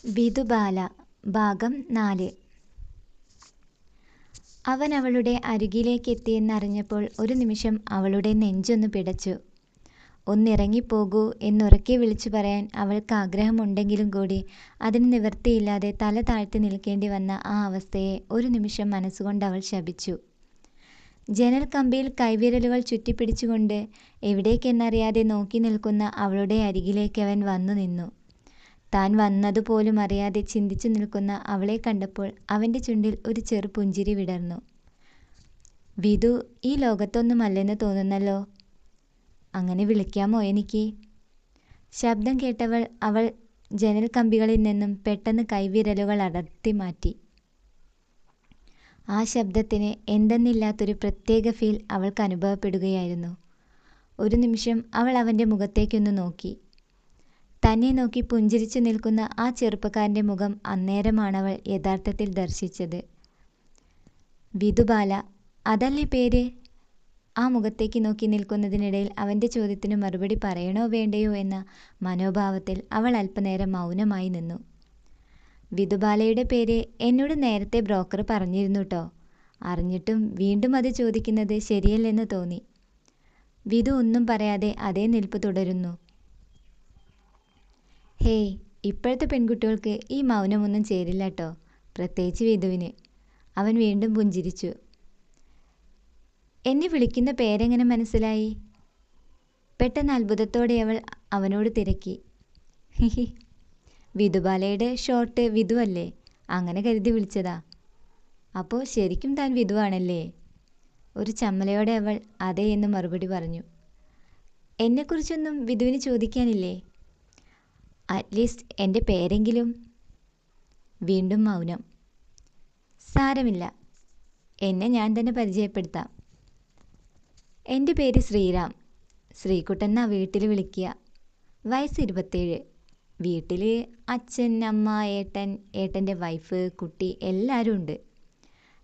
വിധുബാല ഭാഗം 4. അവൻ അവളുടെ അരികിലേക്കെത്തിയെന്നറിഞ്ഞപ്പോൾ ഒരു നിമിഷം അവളുടെ നെഞ്ചൊന്നു പിടച്ചു. ഒന്നിറങ്ങിപ്പോകൂ എന്നുറക്കെ വിളിച്ചു പറയാൻ അവൾക്ക് ആഗ്രഹമുണ്ടെങ്കിലും കൂടി അതിന് നിവൃത്തിയില്ലാതെ തല താഴ്ത്തി നിൽക്കേണ്ടി വന്ന ആ അവസ്ഥയെ ഒരു നിമിഷം മനസ്സുകൊണ്ട് അവൾ ശപിച്ചു. ജനൽ കമ്പിയിൽ കൈവിരലുകൾ ചുറ്റിപ്പിടിച്ചുകൊണ്ട് എവിടേക്കെന്നറിയാതെ നോക്കി നിൽക്കുന്ന അവളുടെ അരികിലേക്ക് അവൻ വന്നു നിന്നു. താൻ വന്നതുപോലും അറിയാതെ ചിന്തിച്ചു നിൽക്കുന്ന അവളെ കണ്ടപ്പോൾ അവൻ്റെ ചുണ്ടിൽ ഒരു ചെറു പുഞ്ചിരി വിടർന്നു. വിധു ഈ ലോകത്തൊന്നുമല്ലെന്ന് തോന്നുന്നല്ലോ. അങ്ങനെ വിളിക്കാമോ എനിക്ക്? ശബ്ദം കേട്ടവൾ അവൾ ജനൽ കമ്പികളിൽ നിന്നും പെട്ടെന്ന് കൈവിരലുകൾ അടർത്തി മാറ്റി. ആ ശബ്ദത്തിന് എന്തെന്നില്ലാത്തൊരു പ്രത്യേക ഫീൽ അവൾക്ക് അനുഭവപ്പെടുകയായിരുന്നു. ഒരു നിമിഷം അവൾ അവൻ്റെ മുഖത്തേക്കൊന്ന് നോക്കി. തന്നെ നോക്കി പുഞ്ചിരിച്ചു നിൽക്കുന്ന ആ ചെറുപ്പക്കാരൻ്റെ മുഖം അന്നേരമാണവൾ യഥാർത്ഥത്തിൽ ദർശിച്ചത്. വിധുബാല, അതല്ലേ പേര്? ആ മുഖത്തേക്ക് നോക്കി നിൽക്കുന്നതിനിടയിൽ അവൻ്റെ ചോദ്യത്തിന് മറുപടി പറയണോ വേണ്ടയോ എന്ന മനോഭാവത്തിൽ അവൾ അല്പനേരം മൗനമായി നിന്നു. വിധുബാലയുടെ പേര് എന്നോട് നേരത്തെ ബ്രോക്കർ പറഞ്ഞിരുന്നു ട്ടോ. അറിഞ്ഞിട്ടും വീണ്ടും അത് ചോദിക്കുന്നത് ശരിയല്ലെന്ന് തോന്നി. വിധു ഒന്നും പറയാതെ അതേ നിൽപ്പ് തുടരുന്നു. ഹേയ്, ഇപ്പോഴത്തെ പെൺകുട്ടികൾക്ക് ഈ മൗനമൊന്നും ചേരില്ല ട്ടോ, പ്രത്യേകിച്ച് വിധുവിന്. അവൻ വീണ്ടും പുഞ്ചിരിച്ചു. എന്നെ വിളിക്കുന്ന പേരെങ്ങനെ മനസ്സിലായി? പെട്ടെന്ന് അത്ഭുതത്തോടെ അവൾ അവനോട് തിരക്കി. ഹിഹി, വിധുബാലയുടെ ഷോർട്ട് വിധു അല്ലേ, അങ്ങനെ കരുതി വിളിച്ചതാ. അപ്പോൾ ശരിക്കും താൻ വിധുവാണല്ലേ? ഒരു ചമ്മലയോടെ അവൾ അതെ എന്ന് മറുപടി പറഞ്ഞു. എന്നെക്കുറിച്ചൊന്നും വിധുവിന് ചോദിക്കാനില്ലേ? അറ്റ്ലീസ്റ്റ് എൻ്റെ പേരെങ്കിലും. വീണ്ടും മൗനം. സാരമില്ല, എന്നെ ഞാൻ തന്നെ പരിചയപ്പെടുത്താം. എൻ്റെ പേര് ശ്രീറാം. ശ്രീകുട്ടൻ വീട്ടിൽ വിളിക്കുക. വയസ്സ് 27. വീട്ടിൽ അച്ഛൻ, അമ്മ, ഏട്ടൻ, ഏട്ടൻ്റെ വൈഫ്, കുട്ടി എല്ലാവരും ഉണ്ട്.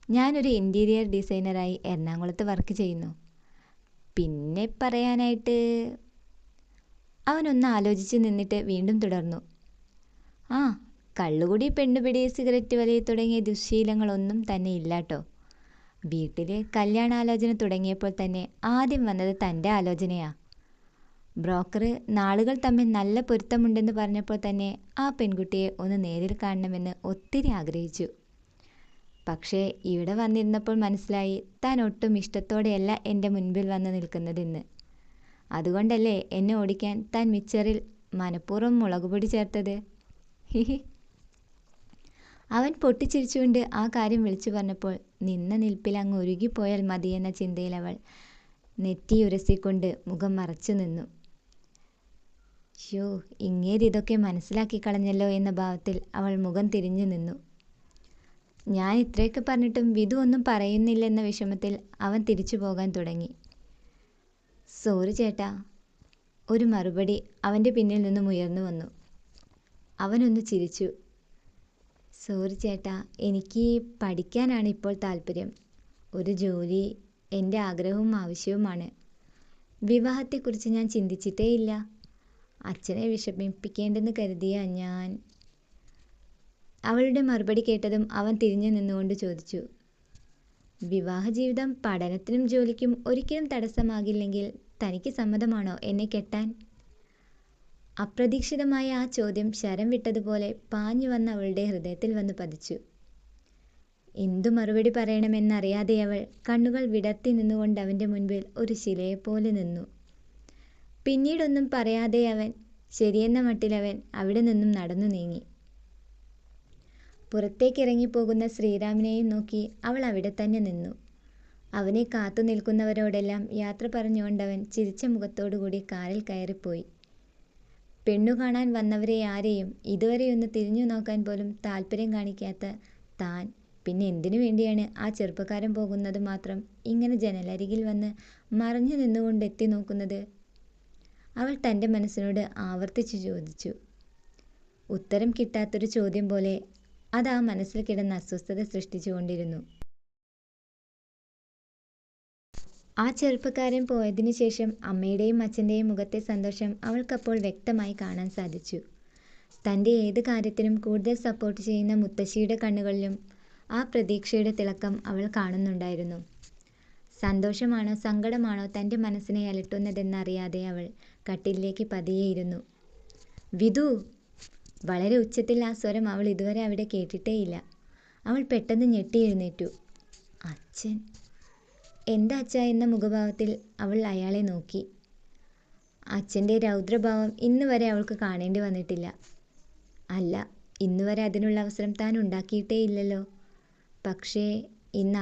ഞാനൊരു ഇൻറ്റീരിയർ ഡിസൈനറായി എറണാകുളത്ത് വർക്ക് ചെയ്യുന്നു. പിന്നെ പറയാനായിട്ട്... അവനൊന്ന് ആലോചിച്ച് നിന്നിട്ട് വീണ്ടും തുടർന്നു. ആ, കള്ളുകുടി, പെണ്ണുപിടി, സിഗരറ്റ് വലി തുടങ്ങിയ ദുശ്ശീലങ്ങളൊന്നും തന്നെ ഇല്ലാട്ടോ. വീട്ടിൽ കല്യാണാലോചന തുടങ്ങിയപ്പോൾ തന്നെ ആദ്യം വന്നത് തൻ്റെ ആലോചനയാ. ബ്രോക്കർ നാളുകൾ തമ്മിൽ നല്ല പൊരുത്തമുണ്ടെന്ന് പറഞ്ഞപ്പോൾ തന്നെ ആ പെൺകുട്ടിയെ ഒന്ന് നേരിൽ കാണണമെന്ന് ഒത്തിരി ആഗ്രഹിച്ചു. പക്ഷേ ഇവിടെ വന്നിരുന്നപ്പോൾ മനസ്സിലായി താൻ ഒട്ടും ഇഷ്ടത്തോടെയല്ല എൻ്റെ മുൻപിൽ വന്ന് നിൽക്കുന്നതെന്ന്. അതുകൊണ്ടല്ലേ എന്നെ ഓടിക്കാൻ താൻ മിച്ചറിൽ മനഃപൂർവ്വം മുളകുപൊടി ചേർത്തത്. ഹിഹി. അവൻ പൊട്ടിച്ചിരിച്ചുകൊണ്ട് ആ കാര്യം വിളിച്ചു പറഞ്ഞപ്പോൾ നിന്ന നിൽപ്പിൽ അങ്ങ് ഉരുകിപ്പോയാൽ മതിയെന്ന ചിന്തയിൽ അവൾ നെറ്റിയുരസിക്കൊണ്ട് മുഖം മറച്ചു നിന്നു. യോ, ഇങ്ങേരിതൊക്കെ മനസ്സിലാക്കി കളഞ്ഞല്ലോ എന്ന ഭാവത്തിൽ അവൾ മുഖം തിരിഞ്ഞു നിന്നു. ഞാൻ ഇത്രയൊക്കെ പറഞ്ഞിട്ടും വിധു ഒന്നും പറയുന്നില്ലെന്ന വിഷമത്തിൽ അവൻ തിരിച്ചു പോകാൻ തുടങ്ങി. സോറി ചേട്ടാ. ഒരു മറുപടി അവൻ്റെ പിന്നിൽ നിന്നും ഉയർന്നു വന്നു. അവനൊന്ന് ചിരിച്ചു. സോറി ചേട്ടാ, എനിക്ക് പഠിക്കാനാണ് ഇപ്പോൾ താല്പര്യം. ഒരു ജോലി എൻ്റെ ആഗ്രഹവും ആവശ്യവുമാണ്. വിവാഹത്തെക്കുറിച്ച് ഞാൻ ചിന്തിച്ചിട്ടേയില്ല. അച്ഛനെ വിഷമിപ്പിക്കേണ്ടെന്ന് കരുതിയ ഞാൻ... അവളുടെ മറുപടി കേട്ടതും അവൻ തിരിഞ്ഞു നിന്നുകൊണ്ട് ചോദിച്ചു. വിവാഹ ജീവിതം പഠനത്തിനും ജോലിക്കും ഒരിക്കലും തടസ്സമാകില്ലെങ്കിൽ തനിക്ക് സമ്മതമാണോ എന്നെ കെട്ടാൻ? അപ്രതീക്ഷിതമായ ആ ചോദ്യം ശരം വിട്ടതുപോലെ പാഞ്ഞു വന്ന അവളുടെ ഹൃദയത്തിൽ വന്ന് പതിച്ചു. എന്തു മറുപടി പറയണമെന്നറിയാതെ അവൾ കണ്ണുകൾ വിടർത്തി നിന്നുകൊണ്ട് അവൻ്റെ മുൻപിൽ ഒരു ശിലയെപ്പോലെ നിന്നു. പിന്നീടൊന്നും പറയാതെ അവൻ ശരിയെന്ന മട്ടിൽ അവൻ അവിടെ നിന്നും നടന്നു നീങ്ങി. പുറത്തേക്കിറങ്ങിപ്പോകുന്ന ശ്രീറാമിനെയും നോക്കി അവൾ അവിടെ തന്നെ നിന്നു. അവനെ കാത്തു നിൽക്കുന്നവരോടെല്ലാം യാത്ര പറഞ്ഞുകൊണ്ടവൻ ചിരിച്ച മുഖത്തോടുകൂടി കാറിൽ കയറിപ്പോയി. പെണ്ണു കാണാൻ വന്നവരെ ആരെയും ഇതുവരെയൊന്ന് തിരിഞ്ഞു നോക്കാൻ പോലും താല്പര്യം കാണിക്കാത്ത താൻ പിന്നെ എന്തിനു വേണ്ടിയാണ് ആ ചെറുപ്പക്കാരൻ പോകുന്നത് മാത്രം ഇങ്ങനെ ജനലരികിൽ വന്ന് മറഞ്ഞു നിന്നുകൊണ്ട് എത്തി നോക്കുന്നത്? അവൾ തൻ്റെ മനസ്സിനോട് ആവർത്തിച്ചു ചോദിച്ചു. ഉത്തരം കിട്ടാത്തൊരു ചോദ്യം പോലെ അത് ആ മനസ്സിൽ കിടന്ന് അസ്വസ്ഥത സൃഷ്ടിച്ചുകൊണ്ടിരുന്നു. ആ ചെറുപ്പക്കാരൻ പോയതിനു ശേഷം അമ്മയുടെയും അച്ഛൻ്റെയും മുഖത്തെ സന്തോഷം അവൾക്കപ്പോൾ വ്യക്തമായി കാണാൻ സാധിച്ചു. തൻ്റെ ഏത് കാര്യത്തിനും കൂടുതൽ സപ്പോർട്ട് ചെയ്യുന്ന മുത്തശ്ശിയുടെ കണ്ണുകളിലും ആ പ്രതീക്ഷയുടെ തിളക്കം അവൾ കാണുന്നുണ്ടായിരുന്നു. സന്തോഷമാണോ സങ്കടമാണോ തൻ്റെ മനസ്സിനെ അലട്ടുന്നതെന്നറിയാതെ അവൾ കട്ടിലിലേക്ക് പതിയെയിരുന്നു. വിധു! വളരെ ഉച്ചത്തിൽ ആ സ്വരം അവൾ ഇതുവരെ അവിടെ കേട്ടിട്ടേയില്ല. അവൾ പെട്ടെന്ന് ഞെട്ടി എഴുന്നേറ്റു. അച്ഛൻ! എന്താ അച്ഛാ എന്ന മുഖഭാവത്തിൽ അവൾ അയാളെ നോക്കി. അച്ഛൻ്റെ രൗദ്രഭാവം ഇന്ന് വരെ അവൾക്ക് കാണേണ്ടി വന്നിട്ടില്ല. അല്ല, ഇന്നുവരെ അതിനുള്ള അവസരം താൻ ഉണ്ടാക്കിയിട്ടേയില്ലല്ലോ. പക്ഷേ ഇന്ന്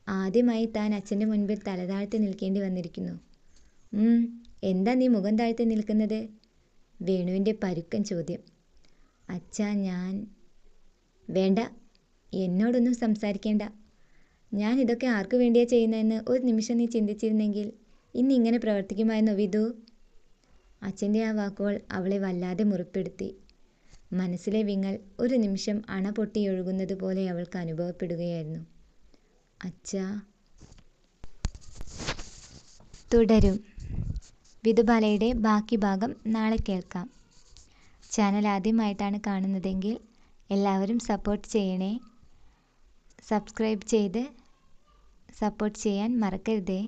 ആദ്യമായി താൻ അച്ഛൻ്റെ മുൻപിൽ തലതാഴ്ത്തി നിൽക്കേണ്ടി വന്നിരിക്കുന്നു. എന്താ നീ മുഖം താഴ്ത്തി നിൽക്കുന്നത്? വേണുവിൻ്റെ പരുക്കൻ ചോദ്യം. അച്ഛാ, ഞാൻ... വേണ്ട, എന്നോടൊന്നും സംസാരിക്കേണ്ട. ഞാൻ ഇതൊക്കെ ആർക്കു വേണ്ടിയാണ് ചെയ്യുന്നതെന്ന് ഒരു നിമിഷം നീ ചിന്തിച്ചിരുന്നെങ്കിൽ ഇന്ന് ഇങ്ങനെ പ്രവർത്തിക്കുമായിരുന്നോ വിധു? അച്ഛൻ്റെ ആ വാക്കുകൾ അവളെ വല്ലാതെ മുറിപ്പെടുത്തി. മനസ്സിലെ വിങ്ങൽ ഒരു നിമിഷം അണ പൊട്ടിയൊഴുകുന്നത് പോലെ അവൾക്ക് അനുഭവപ്പെടുകയായിരുന്നു. അച്ഛാ. തുടരും. വിധുബാലയുടെ ബാക്കി ഭാഗം നാളെ കേൾക്കാം. ചാനൽ ആദ്യമായിട്ടാണ് കാണുന്നതെങ്കിൽ എല്ലാവരും സപ്പോർട്ട് ചെയ്യണേ. സബ്സ്ക്രൈബ് ചെയ്ത് സപ്പോർട്ട് ചെയ്യാൻ മറക്കരുതേ.